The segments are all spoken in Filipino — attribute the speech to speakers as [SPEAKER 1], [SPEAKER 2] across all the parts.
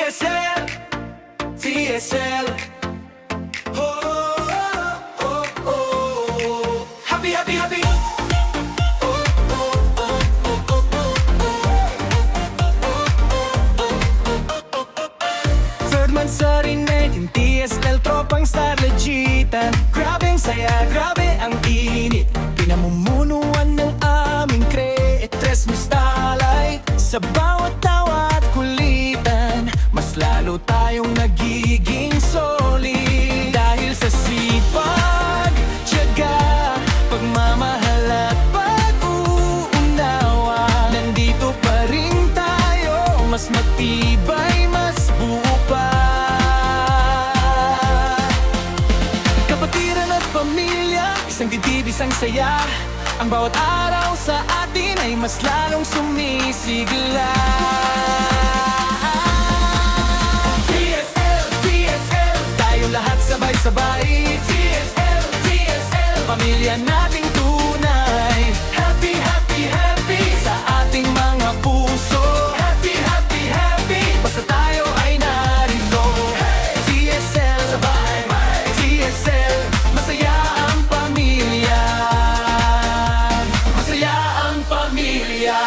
[SPEAKER 1] TSL, TSL. Oh, oh, oh, oh. Happy, happy, happy. Third month sa rinet, yung TSL tropang star legitan. Grabe ang saya, grabe ang init. Pinamumunuan ng aming kreatres mo starlight. Sa bawat tawa at kulitan, mas lalo tayong nagiging solid. Dahil sa sipag, tiyaga, pagmamahal at pag-uunawa, nandito pa rin tayo, mas matibay, mas buo pa. Kapatiran at pamilya, isang dibdib, isang saya. Ang bawat araw sa atin ay mas lalong sumisigla. TSL, TSL, tayong lahat sabay-sabay. TSL, TSL, pamilya nating tunay. Happy, happy, happy sa ating mga puso. Happy, happy, happy, basta tayo ay narito. TSL, sabay, TSL, masaya ang pamilya. Masaya ang pamilya.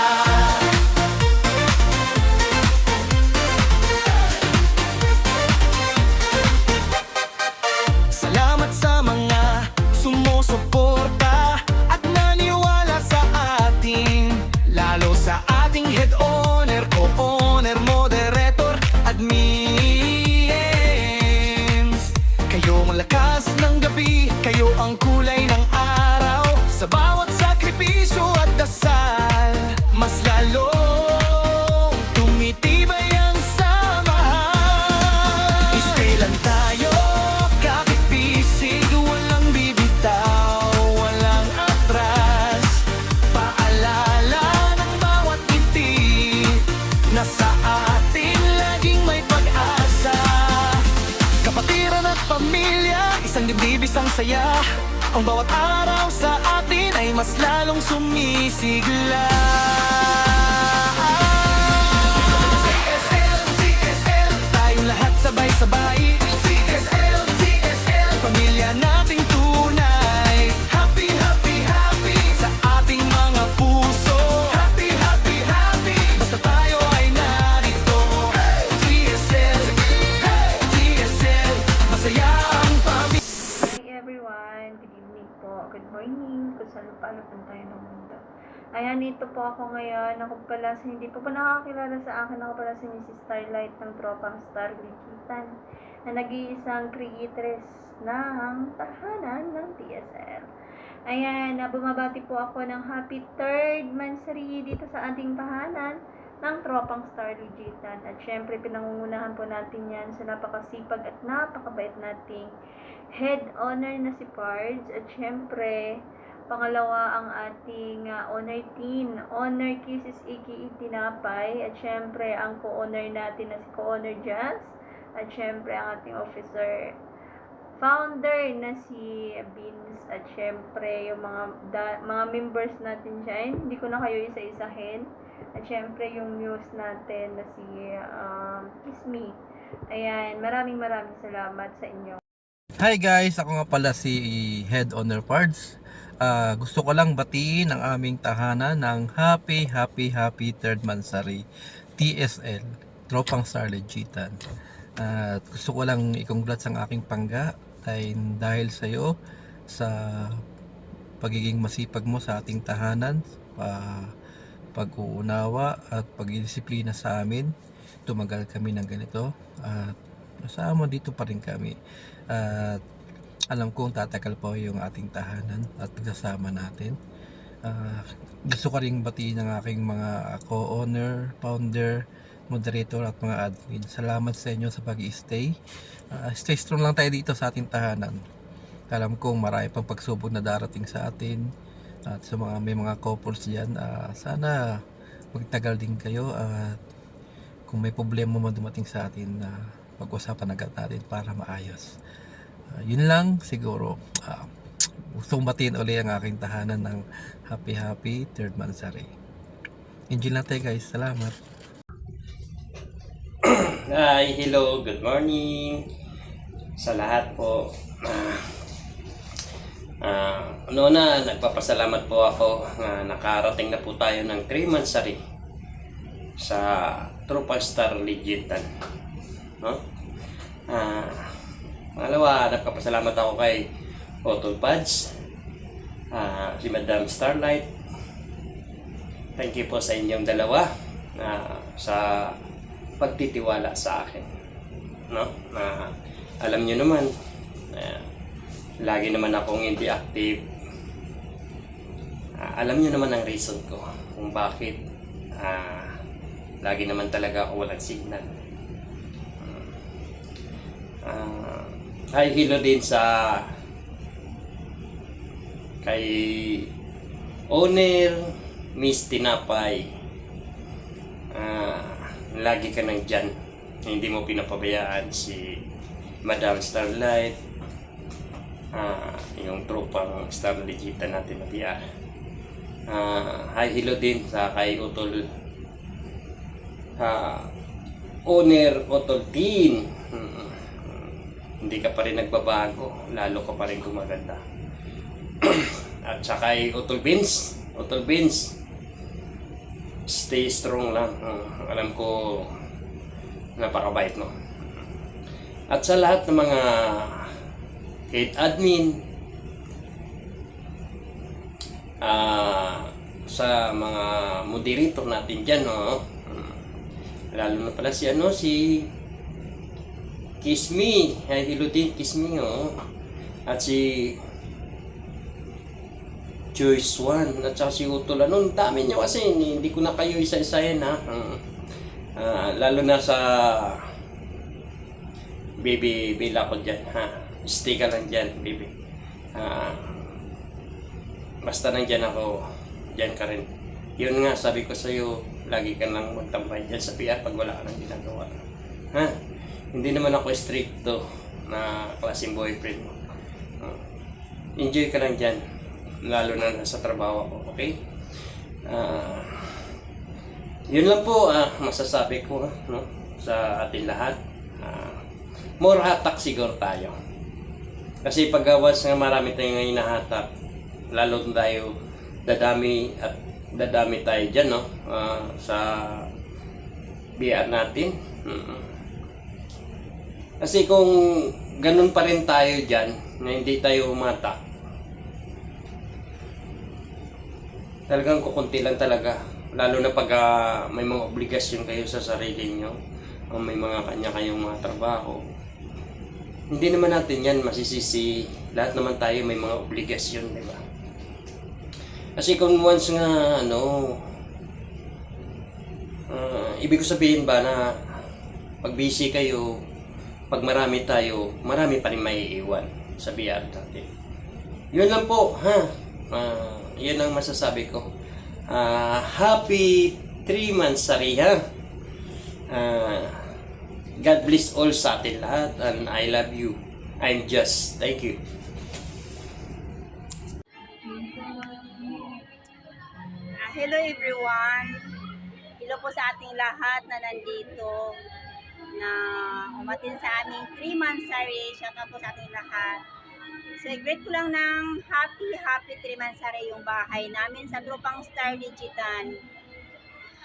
[SPEAKER 1] Salamat sa mga sumusuporta at naniwala sa ating, lalo sa ating head owner, co-owner, moderator, admins. Kayo ang lakas ng gabi, kayo ang kulay ng araw. Sa bawat sakripisyo at dasal, mas lalong tumitibay ang samahan. Stay lang tayo, kahit bisig, walang bibitaw, walang atras. Paalala ng bawat ngiti, na sa atin laging may pag-asa. Kapatiran at pamilya, isang dibdib, isang saya. Ang bawat araw sa atin ay mas lalong sumisigla. TSL, TSL, tayong lahat sabay-sabay. TSL, TSL, pamilya nating tunay. Happy, happy, happy sa ating mga puso. Happy, happy, happy, basta tayo ay narito. TSL, TSL, masaya ang pamilya.
[SPEAKER 2] Hi everyone, good evening po, good morning, kung saan paano po tayo ng mundo. Ayan, dito po ako ngayon. Ako pala, hindi po ba nakakilala sa akin, ako pala si Mrs. Starlight ng Tropang Star Likitan, na nag-iisang creatress ng tahanan ng TSL. Ayan, bumabati po ako ng happy 3rd Mansari dito sa ating tahanan ng Tropang Star Likitan. At syempre, pinangungunahan po natin yan sa napakasipag at napakabait nating head owner na si Pards. At syempre, pangalawa ang ating owner team, Owner Kisses Iki Tinapay. At syempre, ang co-owner natin na si co-owner Jazz. At syempre, ang ating officer founder na si Beans. At syempre, yung mga members natin dyan, hindi ko na kayo isa-isahin. At syempre, yung news natin na si Kisme. Ayan, maraming salamat sa inyo.
[SPEAKER 3] Hi guys, ako nga pala si Head Owner Pards. Gusto ko lang batiin ang aming tahanan ng happy 3rd Mansari TSL, Tropang Star Legitan. At gusto ko lang i-congrats ang aking pangga dahil sa iyo sa pagiging masipag mo sa ating tahanan, pag-uunawa at pagdisiplina sa amin. Tumagal kami ng ganito at kasama dito pa rin kami. At alam kong tatagal po yung ating tahanan at pagsasama natin. Gusto ko rin batiin ng aking mga co-owner, founder, moderator at mga admin. Salamat sa inyo sa pag-i-stay. Stay strong lang tayo dito sa ating tahanan. Alam kong marami pang pagsubok na darating sa atin. At sa may mga couples dyan, sana magtagal din kayo. At kung may problema man dumating sa atin, pag-usapan agad natin para maayos. Yun lang siguro. Gusto kong batiin ulit ang aking tahanan ng happy 3rd Mansari. Enjoy lang tayo guys. Salamat.
[SPEAKER 4] Hi, hello, good morning sa lahat po. Una, nagpapasalamat po ako na nakarating na po tayo ng 3 months sa Tropa Star Legitan. No? Pangalawa, nagpapasalamat ako kay Otol Pads, si Madam Starlight. Thank you po sa inyong dalawa sa pagtitiwala sa akin. No? Alam nyo naman, lagi naman akong hindi active. Alam nyo naman ang reason ko kung bakit lagi naman talaga ako walang signal. Hi, hello din sa kay owner Miss Tinapay. Lagi ka nang dyan, hindi mo pinapabayaan si Madam Starlight, yung tropang Star Legitan natin na PR. Hi, hello din sa kay Utol, owner Utol Teen. Hindi ka pa rin nagbabago, lalo ka pa rin gumaganda. At sa kay Utol Beans, stay strong lang. Alam ko napakabait mo. At sa lahat ng mga head admin, sa mga moderator natin dyan, lalo na pala si Kiss Me, hello din Kiss Me, at si Choice One, at saka si Utol. Dami nyo kasi, hindi ko na kayo isa-isahin, lalo na sa baby Bella ko dyan, stay ka lang dyan, baby. Basta nandyan ako, dyan ka rin. Yun nga, sabi ko sa'yo, lagi ka lang magtambay dyan sa PR pag wala ka nang ginagawa. Hindi naman ako stricto na klaseng boyfriend mo. Enjoy ka lang dyan, lalo na sa trabaho ko, okay? Yun lang po masasabi ko sa ating lahat. More hatak siguro tayo. Kasi pag once nga marami tayong ngayon nahatak, lalo tayo dadami tayo dyan, sa BR natin. Kasi kung ganun pa rin tayo dyan, na hindi tayo humatak, talagang kukunti lang talaga. Lalo na pag may mga obligasyon kayo sa sarili nyo, o may mga kanya kayong mga trabaho. Hindi naman natin yan masisisi. Lahat naman tayo may mga obligasyon, di ba? Kasi kung once nga, ibig ko sabihin ba na pag busy kayo, pag marami tayo, marami pa rin maiiwan sa BR natin. Yun lang po, yun ang masasabi ko. Happy 3 months God bless all sa atin lahat, and I love you. I'm just, thank you.
[SPEAKER 5] Hello everyone. Hello po sa ating lahat na nandito na umatin sa aming 3 months Shout out po sa ating lahat. So, i-greet ko lang ng happy 3 months yung bahay namin sa Tropang Star Legitan.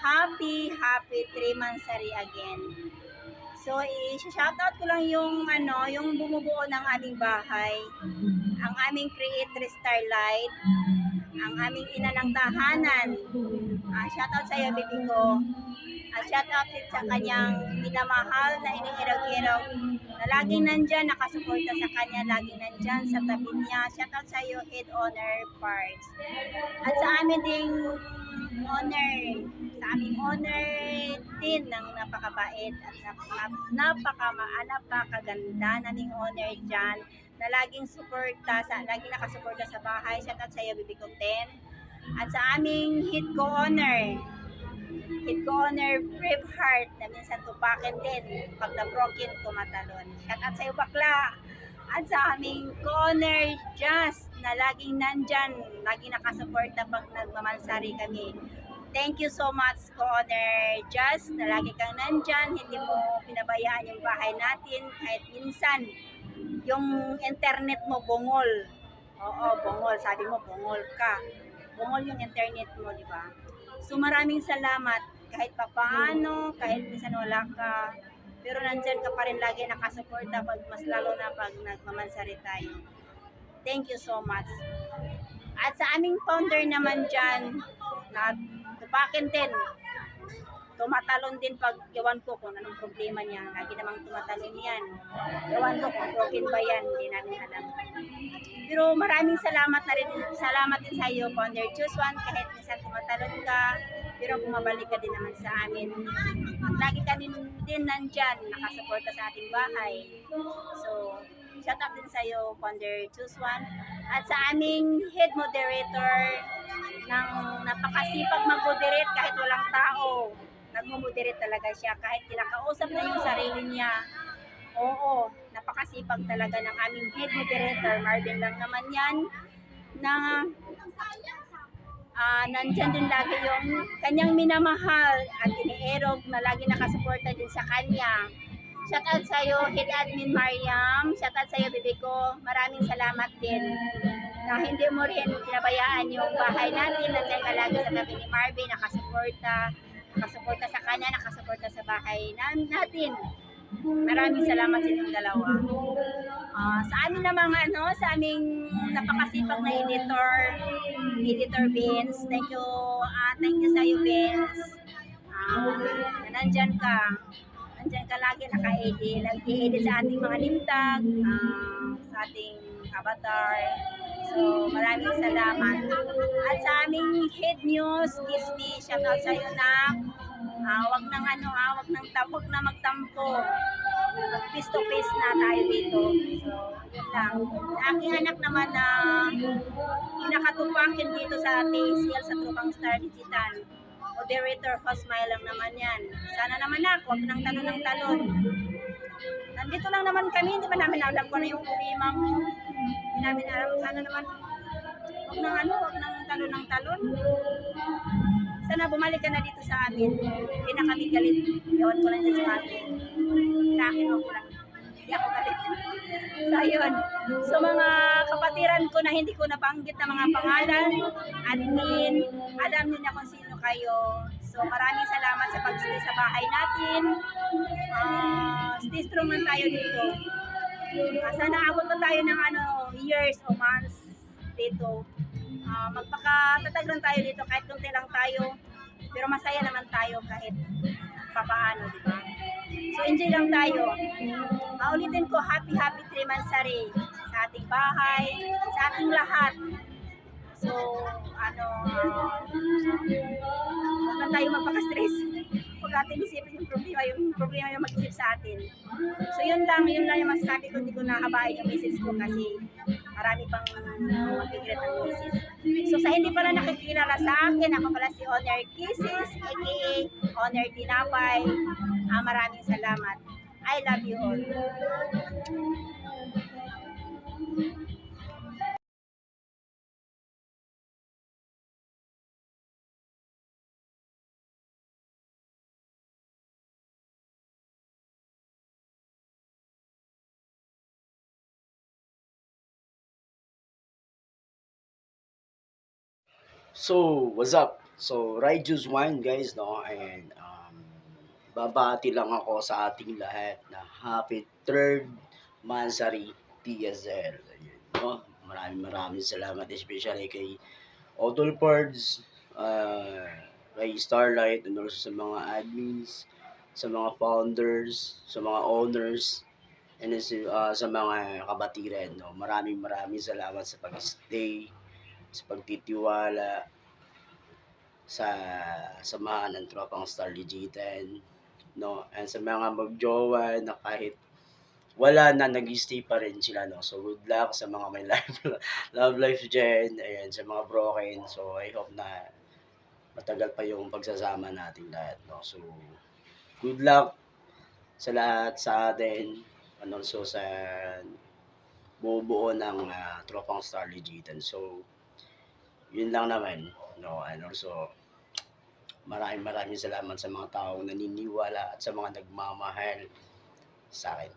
[SPEAKER 5] Happy 3 months again. So, i-shoutout ko lang yung bumubuo ng aming bahay, ang aming creator Starlight, ang aming ina ng tahanan. Shoutout sa iyo, baby ko. Shoutout din sa kanyang minamahal na inihirag-hirag na laging nandyan, nakasuporta sa kanya, laging nandyan sa tabi niya. Shoutout sa iyo, head owner parts. At sa amin ding owner din ng napakabait at napakaganda naming owner dyan na laging laging nakasuporta sa bahay. Shoutout sa iyo, Bibi Conten. At sa aming head co-owner Brave Heart na minsan tupakin din pag na-broken tumatalon. Shoutout sa iyo, bakla. At sa aming co-owner Just na laging nandyan, laging nakasuporta pag nagmamansari kami. Thank you so much, Connor. Just na lagi kang nandyan, hindi mo pinabayaan yung bahay natin kahit minsan yung internet mo bungol. Oo, bungol. Sabi mo, bungol ka. Bungol yung internet mo, di ba? So maraming salamat kahit papaano, kahit minsan wala ka. Pero nandyan ka pa rin lagi nakasuporta pag mas lalo na pag nagmamansari tayo. Thank you so much. At sa aming founder naman dyan, na tupakin din, tumatalon din pag ewan ko kung anong problema niya. Lagi namang tumatalon yan. Ewan ko kung broken ba yan, hindi namin alam. Pero maraming salamat na rin, salamat din sa iyo, Founder Choose One, kahit minsan tumatalon ka, pero bumabalik ka din naman sa amin. At lagi ka din nandyan, nakasuporta sa ating bahay. So, shout out din sa iyo, Founder Choose One. At sa aming head moderator, ng napakasipag mag-moderate kahit walang tao. Nagmo-moderate talaga siya kahit kinakausap na yung sarili niya. Oo, napakasipag talaga ng aming head moderator. Marvin lang naman yan na nandyan din lagi yung kanyang minamahal at inierog na lagi nakasuporta din sa kanya. Shout out sa iyo, Head Admin Mariam. Shout out sa iyo, bebe ko. Maraming salamat din na hindi mo rin pinabayaan yung bahay natin. Nandiyan ka lagi sa tabi ni Marvin, nakasuporta sa kanya, nakasuporta sa bahay natin. Maraming salamat sa inyong dalawa. Sa amin namang sa aming napakasipag na editor Vince. Thank you sa iyo, Vince. Na nandyan ka. Nandyan ka lagi naka-edit. Nag-i-edit sa ating mga limbtag, sa ating avatar. So, maraming salamat. At sa aming head news, Kismi, shout out sa iyo na wag na magtampo. Mag-face to face na tayo dito. So, yun lang. Sa aking anak naman na pinakatupakin dito sa TCL sa Tropang Star Digital. Moderator, host, lang naman yan. Sana naman huwag nang talon ng talon. Nandito lang naman kami, hindi ba namin alam kung ano yung problema mo. Hindi namin alam, sana naman huwag nang talon ng talon. Sana bumalik ka na dito sa amin. Hindi na kami galit. Ewan ko lang dyan sa mami. Sa akin, okay lang. Hindi ako galit. So, yun. So, mga kapatiran ko na hindi ko nabanggit na mga pangalan, admin, alam niyo na kung sino kayo. So, maraming salamat sa pag-stay sa bahay natin. Stay strong lang tayo dito. Sana abot pa tayo ng years o months dito. Magpakatatag lang tayo dito kahit kunti lang tayo. Pero masaya naman tayo kahit papaano, di ba? So, enjoy lang tayo. Ulitin ko, happy 3 Mansari sa ating bahay, sa ating lahat. So, huwag lang tayo magpaka-stress. Huwag natin isipin yung problema yung mag-isip sa atin. So, yun lang yung masasabi ko. Hindi ko nahabain yung message ko kasi marami pang magkikilat ng message. So, sa hindi pala nakikilala sa akin, ako pala si Honor Kisses, aka Honor Tinapay. Maraming salamat. I love you all.
[SPEAKER 6] So, what's up? So, Ride Juice Wine guys, no? And babati lang ako sa ating lahat na happy 3rd Mansari TSL. Ayun, no? Maraming salamat especially kay Otol Pards, kay Starlight, and also sa mga admins, sa mga founders, sa mga owners, and sa mga kabatiran, no? Maraming salamat sa pag-stay, sa pagtitiwala, sa samahan ng Tropang Star Digital, no? And sa mga magjowa na kahit wala na, nag-stay pa rin sila, no? So, good luck sa mga may love life dyan, ayan, sa mga broken. So, I hope na matagal pa yung pagsasama natin lahat, no? So, good luck sa lahat sa atin, and also sa buo ng Tropang Star Digital. So, yun lang naman, no? And also, maraming salamat sa mga taong naniniwala at sa mga nagmamahal sa akin.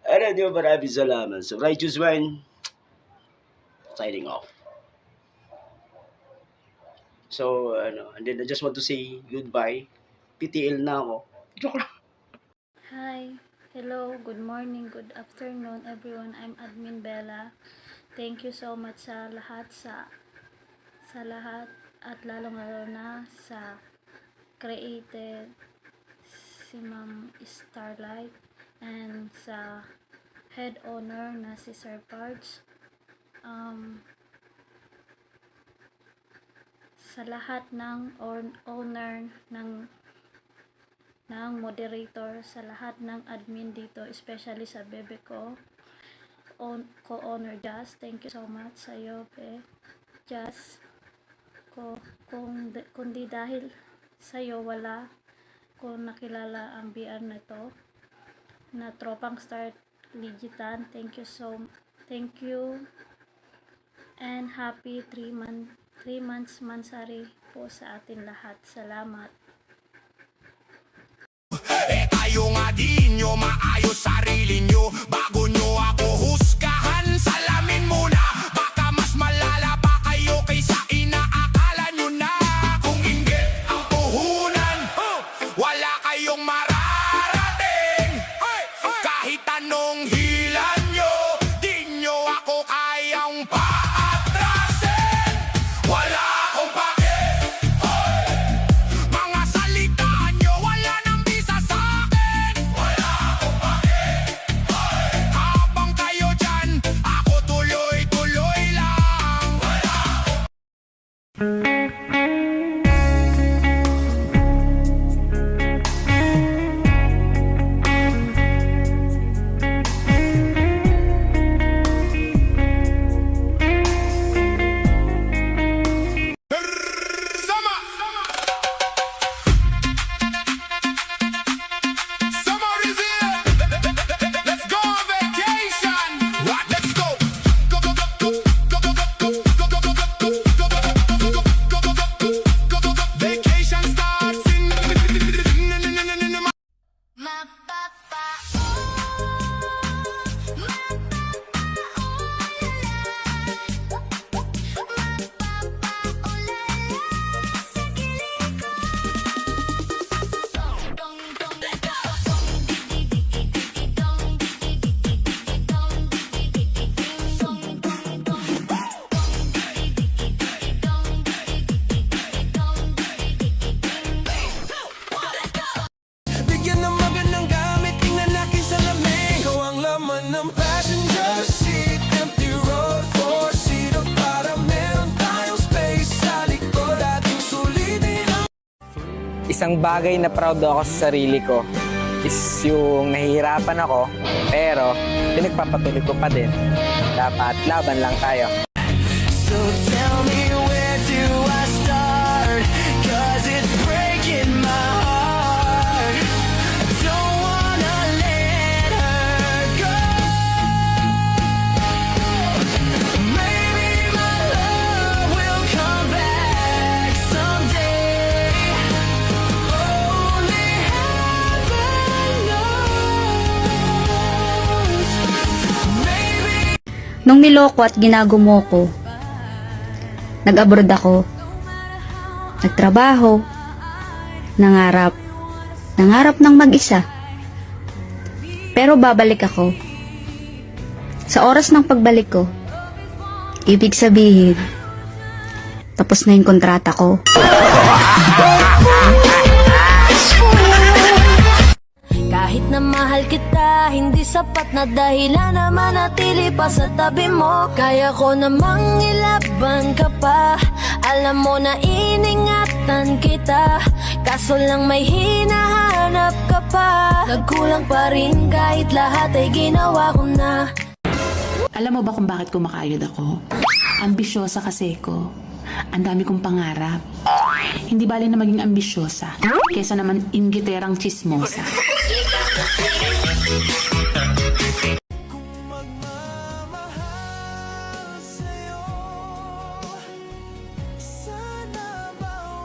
[SPEAKER 6] Ano nyo, maraming salamat. So, Righteous Wine, signing off. So, and then I just want to say goodbye. PTL na ako. Joke lang.
[SPEAKER 2] Hi, hello, good morning, good afternoon everyone. I'm Admin Bella. Thank you so much sa lahat at lalong-lalo na sa created si Ma'am Starlight and sa head owner na si Sir Pards. Sa lahat ng owner ng moderator, sa lahat ng admin dito, especially sa bebe ko, co-owner Jazz, thank you so much sa iyo, Jazz. Kundi dahil sa iyo wala ko nakilala ang BR na to, na Tropang Star Ligitan. Thank you and happy 3 months mansari po sa atin lahat. Salamat.
[SPEAKER 1] Kayo nga di nyo maayos sarili nyo. Bago nyo ako husgahan, salamin muna. Baka mas malala pa kayo kaysa inaakala nyo na. Kung inggit ang puhunan, wala kayong mararating. Kahit anong hilan nyo, di nyo ako kayang paatrasin. Wala akong pake. Mga salita nyo, wala nang bisa sa akin. Wala akong pake. Habang kayo dyan, ako tuloy-tuloy lang. Wala akong Summer is here. Let's go on vacation. Right, let's go. Go go go go go go go go go go go go. Vacation starts in. Bigyan ng magandang gamit, tingnan natin sa lamig. Ikaw ang laman ng passenger seat. Empty road, four-seater para meron tayong space sa likod. Ating sulitin ang
[SPEAKER 7] Isang bagay na proud ako sa sarili ko is yung nahihirapan ako, pero pinagpapatuloy ko pa din. Dapat laban lang tayo.
[SPEAKER 1] So tell me, where do I start? 'Cause it's breaking my heart. I don't wanna let her go. Maybe my love will come back someday. Only heaven knows. Maybe
[SPEAKER 8] Nung niloko at ginagumo ko, nag-abroad ako, nagtrabaho, nangarap ng mag-isa. Pero babalik ako. Sa oras ng pagbalik ko, ibig sabihin, tapos na yung kontrata ko.
[SPEAKER 9] Kahit na mahal kita, hindi sapat na dahilan na manatili pa sa tabi mo. Kaya ko namang ilaban ka pa. Alam mo na iningatan kita, kaso lang may hinahanap ka pa. Nagkulang pa rin kahit lahat ay ginawa ko na.
[SPEAKER 10] Alam mo ba kung bakit kumakayod ako? Ambisyosa kasi ko. Ang dami kong pangarap. Hindi bali na maging ambisyosa kesa naman inggiterang chismosa.
[SPEAKER 1] magmamahal sa'yo, sana ba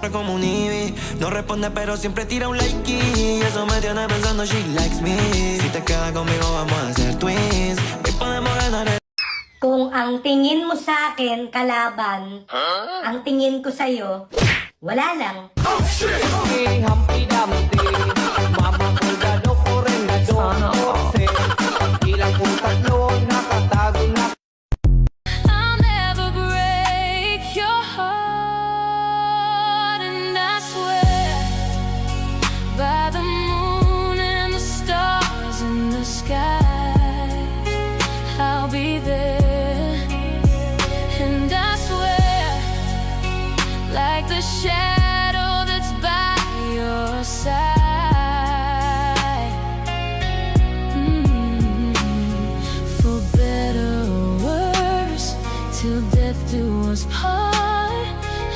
[SPEAKER 1] como un Ivy. No responde pero siempre tira un like y eso me tiene pensando she likes me. Si te quedas conmigo vamos a hacer twins y podemos ganar el...
[SPEAKER 9] Kung ang tingin mo sa akin, kalaban, ang tingin ko sa'yo, wala lang. I'll never break your heart, and I swear by the moon and the stars in the sky, I'll be there. And I swear, like the shadow that's by your side. For better or worse, till death do us part.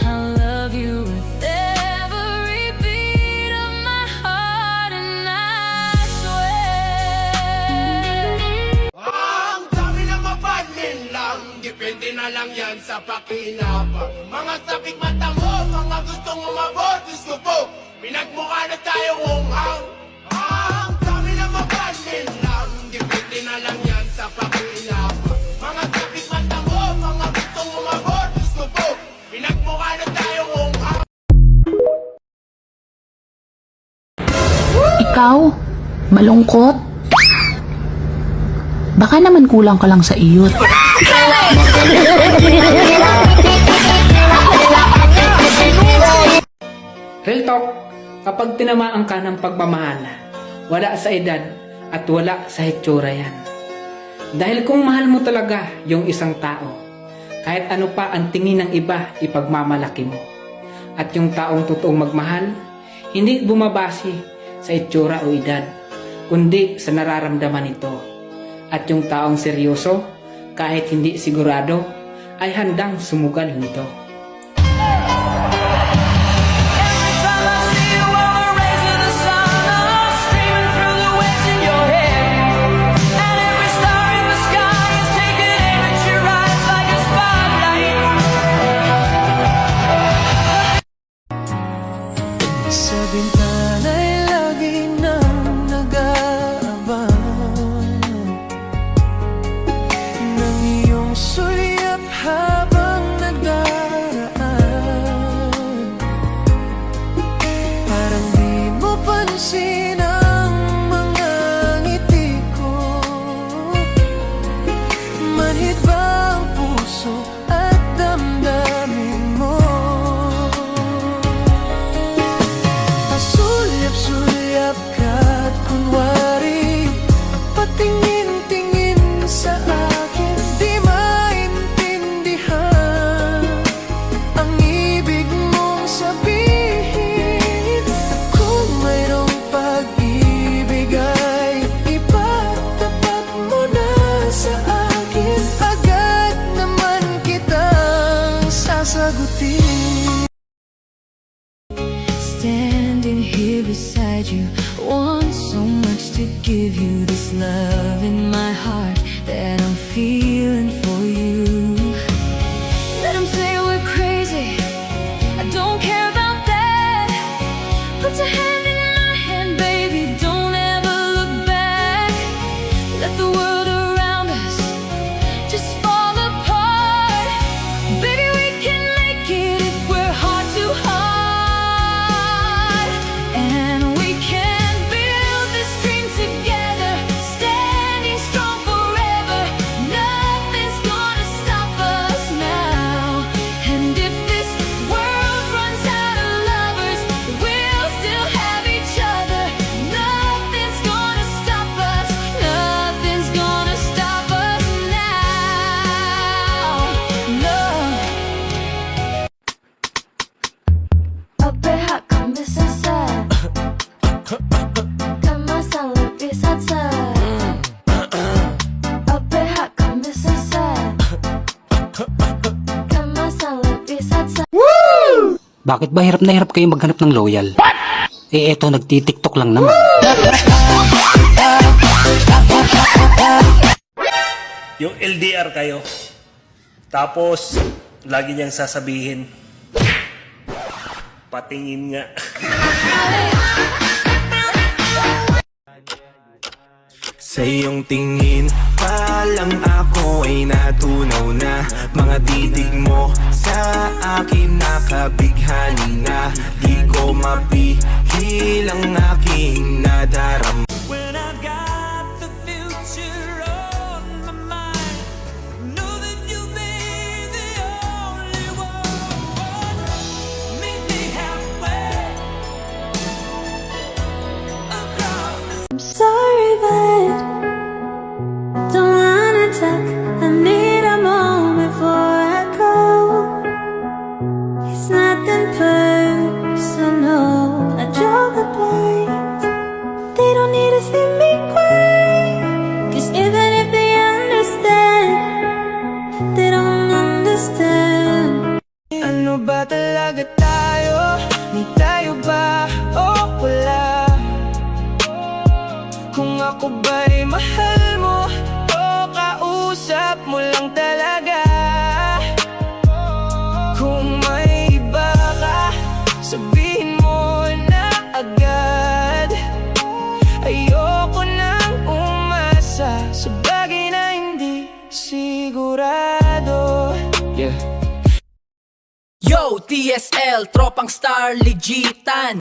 [SPEAKER 9] I'll love you with every beat of my heart, and I swear.
[SPEAKER 1] Ang dami na mapanin lang, depende na lang yan sa pakinabang. Mga sabik mata mo, mga gustong umabot, gusto ko, pinagmukha na tayong hunghang. Ang dami na mapanin lang, depende na lang yan sa pakinabang. Mga sabik mata mo, mga gustong umabot, gusto ko, pinagmukha na tayong hunghang.
[SPEAKER 10] Ikaw? Malungkot? Baka naman kulang ka lang sa iyot.
[SPEAKER 7] Real talk, kapag tinamaan ka ng pagmamahal, wala sa edad at wala sa hitsura yan. Dahil kung mahal mo talaga yung isang tao, kahit ano pa ang tingin ng iba, ipagmamalaki mo. At yung taong totoong magmahal, hindi bumabase sa itsura o edad, kundi sa nararamdaman nito. At yung taong seryoso, kahit hindi sigurado, ay handang sumugal nito.
[SPEAKER 1] Sa bintana'y lagi nang nag-aabang ng iyong sulyap habang nagdaraan. Parang di mo pansin ang mga ngiti ko. Manhid ba ang puso at damdamin mo? Sulyap-sulyap ka't kunwari patingin-tingin sa akin, di maintindihan ang ibig mong sabihin. Kung mayroong pag-ibig ay ipatapat mo na sa akin, agad naman kitang sasagutin.
[SPEAKER 9] Standing here beside you, want so much to give you this love in my heart that I'm feeling for you. Let them say we're crazy, I don't care about that. Put your hand in my hand, baby, don't ever look back. Let the world around us just fall apart. Baby, we can make it if we're heart to heart. And we can build this dream together, standing strong forever. Nothing's gonna stop us now. And if this world runs out of lovers, we'll still have each other. Nothing's gonna stop us. Nothing's gonna stop us now. No. Apa kang bisa sa? Kamasan lebih satsa. Apa kang bisa sa? Kamasan lebih satsa.
[SPEAKER 11] Bakit ba hirap na hirap kayo maghanap ng loyal? Eh eto, nagtitiktok lang naman.
[SPEAKER 12] Yung LDR kayo, tapos lagi niyang sasabihin, Patingin nga.
[SPEAKER 1] Sa iyong tingin pa lang ako ay natunaw na. Mga titig mo sa akin nakabighani na. Di ko mapigil ang aking nadarama. When I've got the future on my mind, know that you'll be the only one. Meet me halfway across the
[SPEAKER 9] I'm sorry, but don't wanna talk. I need a moment before I go. It's nothing personal. I draw the blinds. They don't need to see me cry. 'Cause even if they understand, they don't understand.
[SPEAKER 1] Ano ba talaga tayo? Di tayo ba o wala? Kung ako ba'y mahal mo o kausap mo lang talaga? Kung may iba ka, sabihin mo na agad. Ayoko nang umasa sa bagay na hindi sigurado. Yeah.
[SPEAKER 7] Yo, TSL, tropang star, legitan.